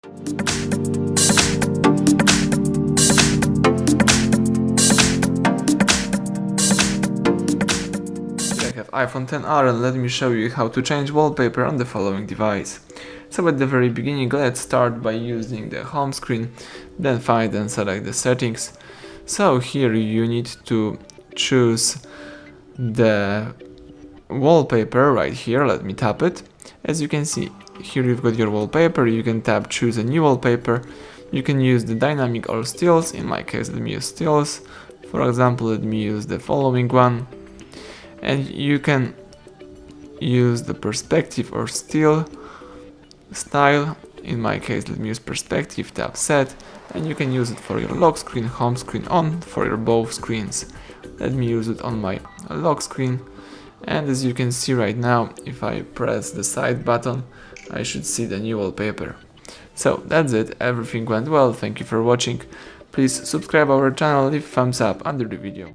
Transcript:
I have iPhone XR and let me show you how to change wallpaper on the following device. So at the very beginning, let's start by using the home screen, then find and select the settings. So here you need to choose the wallpaper right here. Let me tap it. As you can see, here you've got your wallpaper. You can tap choose a new wallpaper. You can use the dynamic or stills. In my case, let me use stills. For example, let me use the following one. And you can use the perspective or still style. In my case, let me use perspective, tap set, and you can use it for your lock screen, home screen, on for your both screens. Let me use it on my lock screen, and as you can see right now, if I press the side button, I should see the new wallpaper. So that's it, everything went well, thank you for watching. Please subscribe our channel, leave thumbs up under the video.